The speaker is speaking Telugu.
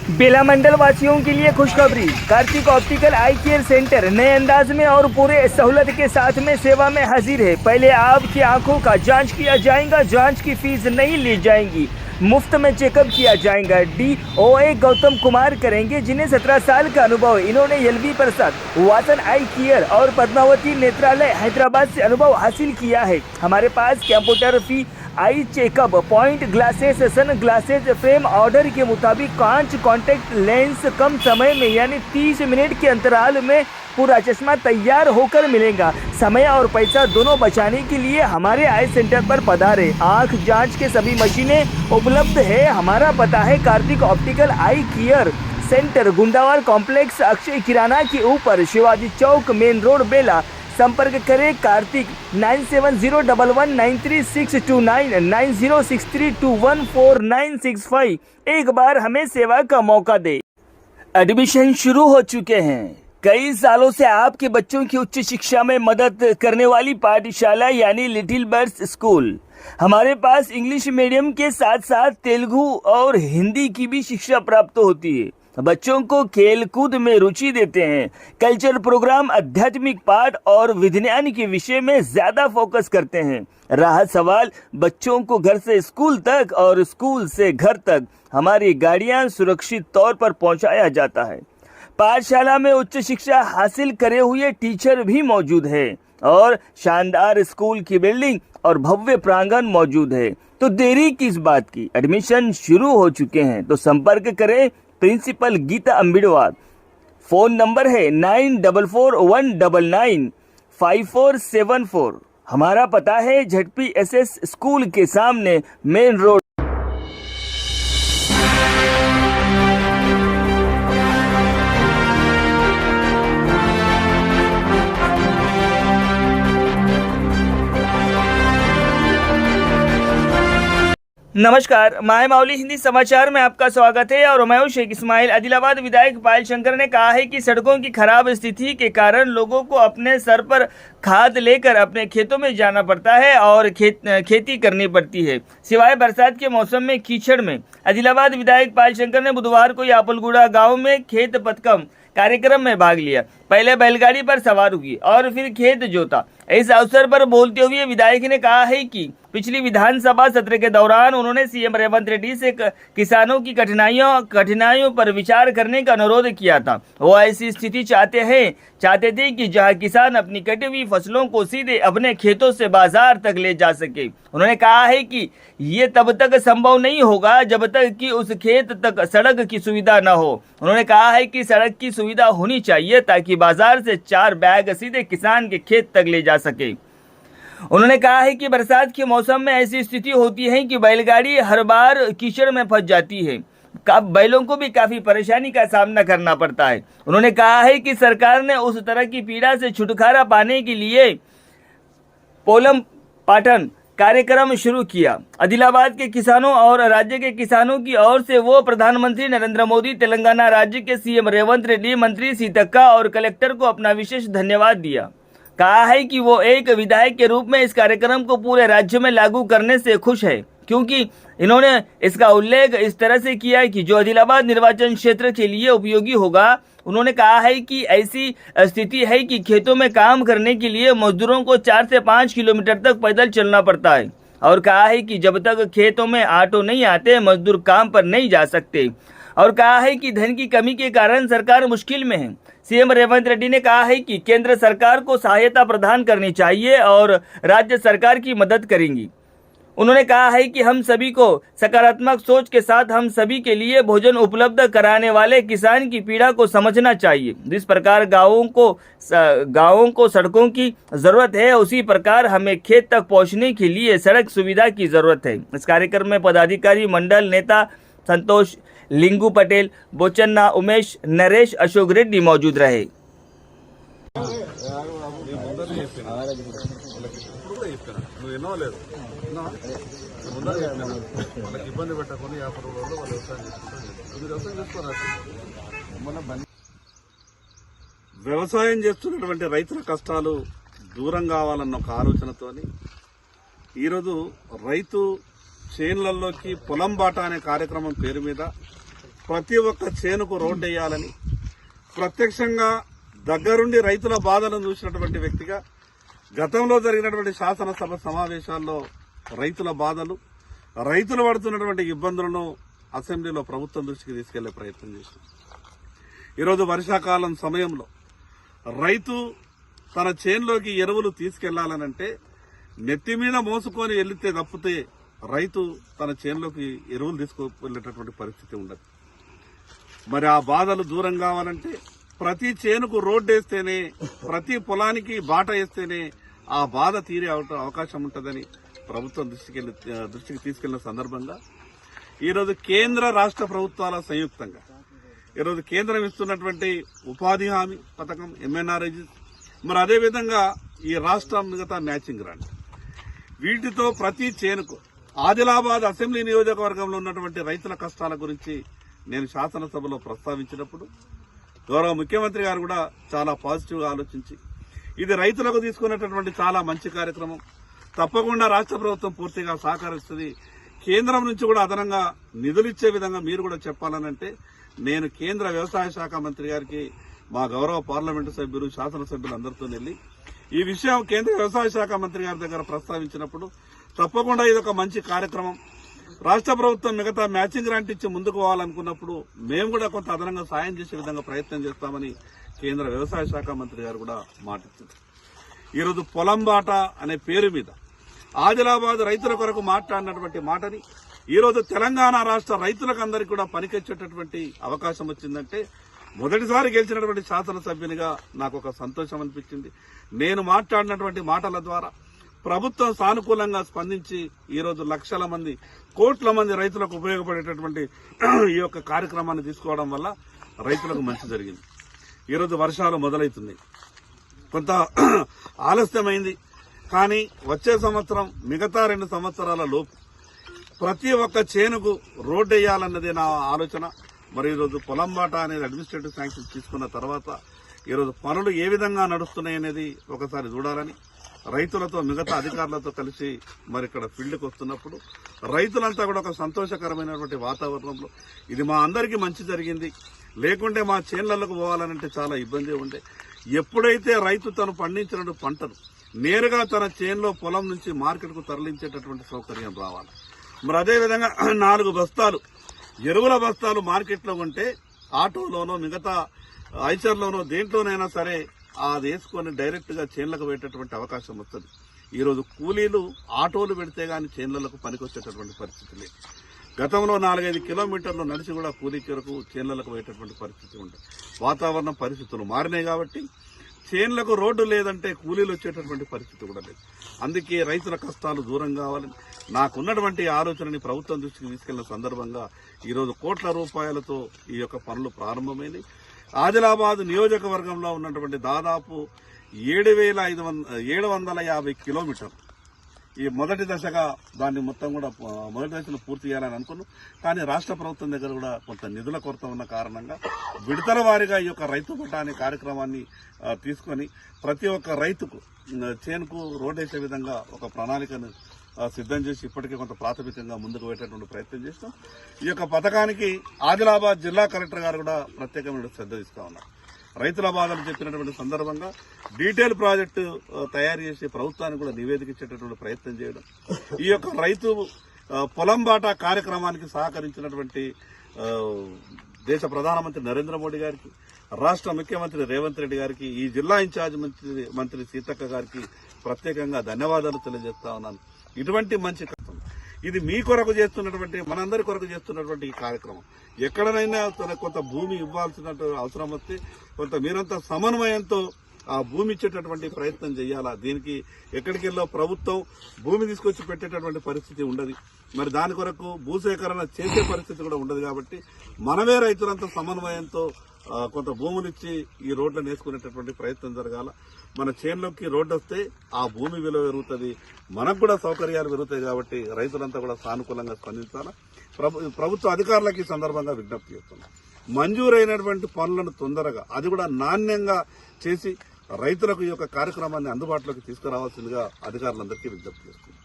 बेला मंडल वासियों के लिए खुशखबरी। कार्तिक ऑप्टिकल आई केयर सेंटर नए अंदाज में और पूरे सहूलत के साथ में सेवा में हाजिर है। पहले आपकी आंखों का जांच किया जाएगा। जांच की फीस नहीं ली जाएगी, मुफ्त में चेकअप किया जाएगा। DOA गौतम कुमार करेंगे, जिन्हें 17 साल का अनुभव है। इन्होंने LV प्रसाद, वासन आई केयर और पद्मावती नेत्रालय हैदराबाद से अनुभव हासिल किया है। हमारे पास computer fee, eye checkup, point glasses, sunglasses, frame order के मुताबिक कांच कॉन्टेक्ट लेंस कम समय में यानी 30 मिनट के अंतराल में पूरा चश्मा तैयार होकर मिलेगा। समय और पैसा दोनों बचाने के लिए हमारे आई सेंटर पर पधारे। आंख जांच के सभी मशीनें उपलब्ध है। हमारा पता है कार्तिक ऑप्टिकल आई केयर सेंटर, गुंडावाल कॉम्प्लेक्स, अक्षय किराना के ऊपर, शिवाजी चौक, मेन रोड, बेला। संपर्क करें कार्तिक 9701193629 9063214965। एक बार हमें सेवा का मौका दे। एडमिशन शुरू हो चुके हैं। कई सालों से आपके बच्चों की उच्च शिक्षा में मदद करने वाली पाठशाला यानी लिटिल बर्ड्स स्कूल। हमारे पास इंग्लिश मीडियम के साथ साथ तेलुगु और हिंदी की भी शिक्षा प्राप्त होती है। बच्चों को खेल कूद में रुचि देते हैं। कल्चर प्रोग्राम, आध्यात्मिक पाठ और विज्ञान के विषय में ज्यादा फोकस करते हैं। रहा सवाल बच्चों को घर से स्कूल तक और स्कूल से घर तक, हमारी गाड़ियां सुरक्षित तौर पर पहुंचाया जाता है। पाठशाला में उच्च शिक्षा हासिल करे हुए टीचर भी मौजूद है और शानदार स्कूल की बिल्डिंग और भव्य प्रांगण मौजूद है। तो देरी किस बात की, एडमिशन शुरू हो चुके हैं। तो संपर्क करें प्रिंसिपल गीता अम्बिडवार। फोन नंबर है 9441995474। हमारा पता है ZPSS स्कूल के सामने, मेन रोड। नमस्कार, माय माउली हिंदी समाचार में आपका स्वागत है और मैं हूं शेख इस्माइल। आदिलाबाद विधायक पायल शंकर ने कहा है कि सड़कों की खराब स्थिति के कारण लोगों को अपने सर पर खाद लेकर अपने खेतों में जाना पड़ता है और खेती करनी पड़ती है, सिवाय बरसात के मौसम में कीचड़ में। आदिलाबाद विधायक पायल शंकर ने बुधवार को यापलगुड़ा गाँव में खेत पथकम कार्यक्रम में भाग लिया। पहले बैलगाड़ी पर सवार हुई और फिर खेत जोता। इस अवसर पर बोलते हुए विधायक ने कहा है कि पिछली विधानसभा सत्र के दौरान उन्होंने सीएम रेवंत रेड्डी से किसानों की कठिनाइयों पर विचार करने का अनुरोध किया था। वो ऐसी स्थिति चाहते थे कि जहां किसान अपनी कटी हुई फसलों को सीधे अपने खेतों से बाजार तक ले जा सके। उन्होंने कहा है कि ये तब तक संभव नहीं होगा जब तक कि उस खेत तक सड़क की सुविधा न हो। उन्होंने कहा है कि सड़क की सुविधा होनी चाहिए ताकि बाजार से 4 बैग सीधे किसान के खेत तक ले जा सके। उन्होंने कहा है कि बरसात के मौसम में ऐसी स्थिति होती है कि बैलगाड़ी हर बार कीचड़ में फंस जाती है। बैलों को भी काफी परेशानी का सामना करना पड़ता है। उन्होंने कहा है कि सरकार ने उस तरह की पीड़ा से छुटकारा पाने के लिए पोलम पाटन कार्यक्रम शुरू किया। आदिलाबाद के किसानों और राज्य के किसानों की ओर से वो प्रधानमंत्री नरेंद्र मोदी, तेलंगाना राज्य के सीएम रेवंत रेड्डी, मंत्री सीतक्का और कलेक्टर को अपना विशेष धन्यवाद दिया। कहा है कि वो एक विधायक के रूप में इस कार्यक्रम को पूरे राज्य में लागू करने से खुश है, क्योंकि इन्होंने इसका उल्लेख इस तरह से किया है कि जो आदिलाबाद निर्वाचन क्षेत्र के लिए उपयोगी होगा। उन्होंने कहा है कि ऐसी स्थिति है कि खेतों में काम करने के लिए मजदूरों को 4 से 5 किलोमीटर तक पैदल चलना पड़ता है और कहा है कि जब तक खेतों में ऑटो नहीं आते मजदूर काम पर नहीं जा सकते। और कहा है कि धन की कमी के कारण सरकार मुश्किल में है। सीएम रेवंत रेड्डी ने कहा है कि केंद्र सरकार को सहायता प्रदान करनी चाहिए और राज्य सरकार की मदद करेंगी। उन्होंने कहा है कि हम सभी को सकारात्मक सोच के साथ हम सभी के लिए भोजन उपलब्ध कराने वाले किसान की पीड़ा को समझना चाहिए। जिस प्रकार गाँवों को सड़कों की जरूरत है, उसी प्रकार हमें खेत तक पहुंचने के लिए सड़क सुविधा की जरूरत है। इस कार्यक्रम में पदाधिकारी, मंडल नेता संतोष, लिंगू पटेल, बोचन्ना, उमेश, नरेश, अशोक रेड्डी मौजूद रहे। వ్యవసాయం చేస్తున్నటువంటి రైతుల కష్టాలు దూరం కావాలన్న ఒక ఆలోచనతోని ఈరోజు రైతు చేన్లలోకి పొలం బాట అనే కార్యక్రమం పేరు మీద ప్రతి ఒక్క చేనుకు రోడ్డు వేయాలని ప్రత్యక్షంగా దగ్గరుండి రైతుల బాధలను చూసినటువంటి వ్యక్తిగా గతంలో జరిగినటువంటి శాసనసభ సమావేశాల్లో రైతుల బాధలు, రైతులు పడుతున్నటువంటి ఇబ్బందులను అసెంబ్లీలో ప్రభుత్వం దృష్టికి తీసుకెళ్లే ప్రయత్నం చేశారు. ఈరోజు వర్షాకాలం సమయంలో రైతు తన చేనులోకి ఎరువులు తీసుకెళ్లాలనంటే నెత్తి మీద మోసుకొని వెళ్తే తప్పితే రైతు తన చేనులోకి ఎరువులు తీసుకువెళ్లేటటువంటి పరిస్థితి ఉండదు. మరి ఆ బాధలు దూరం కావాలంటే ప్రతి చేనుకు రోడ్డు వేస్తేనే, ప్రతి పొలానికి బాట వేస్తేనే ఆ బాధ తీరే అవకాశం ఉంటుందని ప్రభుత్వం దృష్టికి తీసుకెళ్లిన సందర్భంగా ఈరోజు కేంద్ర రాష్ట్ర ప్రభుత్వాల సంయుక్తంగా ఈరోజు కేంద్రం ఇస్తున్నటువంటి ఉపాధి హామీ పథకం MNREG, మరి అదేవిధంగా ఈ రాష్ట్రం మిగతా మ్యాచింగ్ గ్రాంట్, వీటితో ప్రతి చేనుకు ఆదిలాబాద్ అసెంబ్లీ నియోజకవర్గంలో ఉన్నటువంటి రైతుల కష్టాల గురించి నేను శాసనసభలో ప్రస్తావించినప్పుడు గౌరవ ముఖ్యమంత్రి గారు కూడా చాలా పాజిటివ్ గా ఆలోచించి ఇది రైతులకు తీసుకున్నటువంటి చాలా మంచి కార్యక్రమం, తప్పకుండా రాష్ట్ర ప్రభుత్వం పూర్తిగా సహకరిస్తుంది, కేంద్రం నుంచి కూడా అదనంగా నిధులు ఇచ్చే విధంగా మీరు కూడా చెప్పాలనంటే నేను కేంద్ర వ్యవసాయ శాఖ మంత్రి గారికి, మా గౌరవ పార్లమెంటు సభ్యులు, శాసనసభ్యులు అందరితో వెళ్లి ఈ విషయం కేంద్ర వ్యవసాయ శాఖ మంత్రి గారి దగ్గర ప్రస్తావించినప్పుడు తప్పకుండా ఇదొక మంచి కార్యక్రమం, రాష్ట్ర ప్రభుత్వం మిగతా మ్యాచింగ్ గ్రాంట్ ఇచ్చి ముందుకు పోవాలనుకున్నప్పుడు మేము కూడా కొంత అదనంగా సాయం చేసే విధంగా ప్రయత్నం చేస్తామని కేంద్ర వ్యవసాయ శాఖ మంత్రి గారు కూడా మాటిచ్చారు. ఈరోజు పొలం బాట అనే పేరు మీద ఆదిలాబాద్ రైతుల కొరకు మాట్లాడినటువంటి మాటని ఈరోజు తెలంగాణ రాష్ట్ర రైతులకు అందరికీ కూడా పనికొచ్చేటటువంటి అవకాశం వచ్చిందంటే మొదటిసారి గెలిచినటువంటి శాసనసభ్యునిగా నాకు ఒక సంతోషం అనిపించింది. నేను మాట్లాడినటువంటి మాటల ద్వారా ప్రభుత్వం సానుకూలంగా స్పందించి ఈరోజు లక్షల మంది, కోట్ల మంది రైతులకు ఉపయోగపడేటటువంటి ఈ యొక్క కార్యక్రమాన్ని తీసుకోవడం వల్ల రైతులకు మంచి జరిగింది. ఈరోజు వర్షాలు మొదలవుతున్నాయి, కొంత ఆలస్యమైంది, కానీ వచ్చే సంవత్సరం మిగతా 2 సంవత్సరాల లోపు ప్రతి ఒక్క చేనుకు రోడ్డు వేయాలన్నదే నా ఆలోచన. మరి ఈరోజు పొలం బాట అనేది అడ్మినిస్ట్రేటివ్ శాంక్షన్ తీసుకున్న తర్వాత ఈరోజు పనులు ఏ విధంగా నడుస్తున్నాయి అనేది ఒకసారి చూడాలని రైతులతో, మిగతా అధికారులతో కలిసి మరి ఇక్కడ ఫీల్డ్కి వస్తున్నప్పుడు రైతులంతా కూడా ఒక సంతోషకరమైనటువంటి వాతావరణంలో ఇది మా అందరికీ మంచి జరిగింది, లేకుంటే మా చేన్లకు పోవాలనంటే చాలా ఇబ్బంది ఉండే. ఎప్పుడైతే రైతు తను పండించిన పంటను నేరుగా తన చేన్లో పొలం నుంచి మార్కెట్కు తరలించేటటువంటి సౌకర్యం రావాలి. మరి అదేవిధంగా 4 బస్తాలు ఎరువుల బస్తాలు మార్కెట్లో ఉంటే ఆటోలోనో మిగతా ఐచర్లోనో దేంట్లోనైనా సరే అది వేసుకొని డైరెక్ట్ గా చేన్లకు పెట్టేటువంటి అవకాశం వస్తుంది. ఈరోజు కూలీలు ఆటోలు పెడితే గాని చేన్లకు పనికొచ్చేటటువంటి పరిస్థితి లేదు. గతంలో 4-5 కిలోమీటర్లు నడిచి కూడా కూలీ కొరకు చేన్లకు పోయేటటువంటి పరిస్థితి ఉంటుంది. వాతావరణం పరిస్థితులు మారినాయి కాబట్టి చేన్లకు రోడ్డు లేదంటే కూలీలు వచ్చేటటువంటి పరిస్థితి కూడా లేదు. అందుకే రైతుల కష్టాలు దూరం కావాలని నాకున్నటువంటి ఆలోచనని ప్రభుత్వం దృష్టికి తీసుకెళ్లిన సందర్భంగా ఈరోజు కోట్ల రూపాయలతో ఈ యొక్క పనులు ప్రారంభమైనవి. ఆదిలాబాద్ నియోజకవర్గంలో ఉన్నటువంటి దాదాపు 7,750 కిలోమీటర్లు ఈ మొదటి దశగా దాన్ని మొత్తం కూడా మొదటి దశలో పూర్తి చేయాలని అనుకున్నాం. కానీ రాష్ట్ర ప్రభుత్వం దగ్గర కూడా కొంత నిధుల కొరత ఉన్న కారణంగా విడతల వారీగా ఈ యొక్క రైతు బట్ట అనే కార్యక్రమాన్ని తీసుకొని ప్రతి ఒక్క రైతుకు చేనుకు రోడ్ వేసే విధంగా ఒక ప్రణాళికను సిద్ధం చేసి ఇప్పటికే కొంత ప్రాథమికంగా ముందుకు పెట్టేటువంటి ప్రయత్నం చేస్తాం. ఈ యొక్క పథకానికి ఆదిలాబాద్ జిల్లా కలెక్టర్ గారు కూడా ప్రత్యేకమైన శ్రద్ధ ఇస్తా ఉన్నారు. రైతుల బాధలు చెప్పినటువంటి సందర్భంగా డీటెయిల్ ప్రాజెక్టు తయారు చేసి ప్రభుత్వానికి కూడా నివేదిక ఇచ్చేటటువంటి ప్రయత్నం చేయడం, ఈ యొక్క రైతు పొలం బాట కార్యక్రమానికి సహకరించినటువంటి దేశ ప్రధానమంత్రి నరేంద్ర మోడీ గారికి, రాష్ట్ర ముఖ్యమంత్రి రేవంత్ రెడ్డి గారికి, ఈ జిల్లా ఇన్ఛార్జ్ మంత్రి సీతక్క గారికి ప్రత్యేకంగా ధన్యవాదాలు తెలియజేస్తా ఉన్నాను. ఇటువంటి మంచి కష్టం ఇది మీ కొరకు చేస్తున్నటువంటి, మనందరి కొరకు చేస్తున్నటువంటి ఈ కార్యక్రమం. ఎక్కడనైనా కొంత భూమి ఇవ్వాల్సిన అవసరం వస్తే కొంత మీరంతా సమన్వయంతో ఆ భూమి ఇచ్చేటటువంటి ప్రయత్నం చేయాలా. దీనికి ఎక్కడికెళ్ళో ప్రభుత్వం భూమి తీసుకొచ్చి పెట్టేటటువంటి పరిస్థితి ఉండదు. మరి దాని కొరకు భూసేకరణ చేసే పరిస్థితి కూడా ఉండదు. కాబట్టి మనమే రైతులంతా సమన్వయంతో కొంత భూములిచ్చి ఈ రోడ్లను వేసుకునేటటువంటి ప్రయత్నం జరగాల. మన చేనులోకి రోడ్డు వస్తే ఆ భూమి విలువ పెరుగుతుంది, మనకు కూడా సౌకర్యాలు పెరుగుతాయి. కాబట్టి రైతులంతా కూడా సానుకూలంగా స్పందించాలా. ప్రభుత్వ అధికారులకు ఈ సందర్భంగా విజ్ఞప్తి చేస్తున్నాం. మంజూరైనటువంటి పనులను తొందరగా, అది కూడా నాణ్యంగా చేసి రైతులకు ఈ యొక్క కార్యక్రమాన్ని అందుబాటులోకి తీసుకురావాల్సిందిగా అధికారులందరికీ విజ్ఞప్తి చేస్తున్నాం.